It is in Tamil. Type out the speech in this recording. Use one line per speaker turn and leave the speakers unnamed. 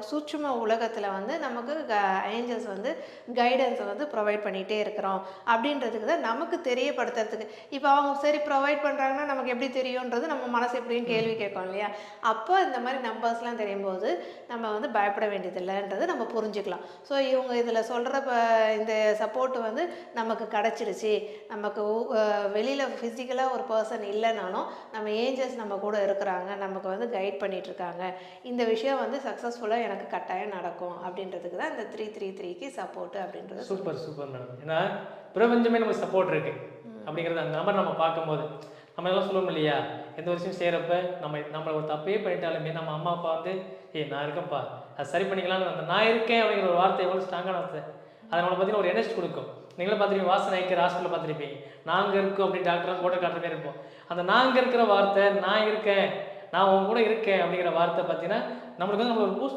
சூட்சும உலகத்தில் வந்து நமக்கு ஏஞ்சல்ஸ் வந்து கைடன்ஸை வந்து ப்ரொவைட் பண்ணிகிட்டே இருக்கிறோம் அப்படின்றதுக்கு தான் நமக்கு தெரியப்படுத்துறதுக்கு. இப்போ அவங்க சரி ப்ரொவைட் பண்ணுறாங்கன்னா நமக்கு எப்படி தெரியுன்றது நம்ம மனசு எப்படின்னு கேள்வி கேட்கும் இல்லையா? அப்போ இந்த மாதிரி நம்பர்ஸ்லாம் தெரியும்போது நம்ம வந்து பயப்பட வேண்டியதில்லைன்றது நம்ம புரிஞ்சுக்கலாம். ஸோ இவங்க இதில் சொல்கிற இந்த சப்போர்ட் வந்து நமக்கு கிடச்சிடுச்சு, நமக்கு வெளியில் ஃபிசிக்கலாக ஒரு பர்சன் இல்லைனாலும் நம்ம ஏஞ்சல்ஸ் நம்ம கூட இருக்கிறாங்க, நமக்கு வந்து கைட் பண்ணிகிட்ருக்காங்க, இந்த விஷயம் வந்து சக்ஸஸ்ஃபுல்லாக எனக்கு கட்டாயம் நடக்கும் அப்படின்றதுக்கு தான் இந்த 333க்கு சப்போர்ட் அப்படின்றது.
Super super madam. ஏன்னா பிரபஞ்சமே நமக்கு சப்போர்ட் இருக்கு அப்படிங்கிறது அந்த நம்பர் நம்ம பார்க்கும்போது நம்ம எல்லாம் சொல்லுவோம் இல்லையா, எந்த ஒரு விஷயம் செய்கிறப்ப நம்மளை ஒரு தப்பே பண்ணிட்டாலுமே நம்ம அம்மா அப்பா வந்து நான் இருக்கேன்ப்பா, அது சரி பண்ணிக்கலாம்னு அந்த நான் இருக்கேன் அப்படிங்கிற ஒரு வார்த்தை எவ்வளோ ஸ்ட்ராங்கான வார்த்தை. அதை நம்மளை பார்த்தீங்கன்னா ஒரு எனர்ஜி கொடுக்கும். நீங்களும் பார்த்துருப்பீங்க, வாசனை ஐக்கிற ஹாஸ்பிட்டலில் பார்த்துருப்பீங்க, நாங்கள் இருக்கோம் அப்படின்னு டாக்டர் போட்டோ காட்டுற மாதிரி இருப்போம். அந்த நாங்கள் இருக்கிற வார்த்தை, நான் இருக்கேன், நான் உங்க கூட இருக்கேன் அப்படிங்கிற வார்த்தை பார்த்தீங்கன்னா நம்மளுக்கு வந்து நம்மளை ஒரு பூஸ்ட்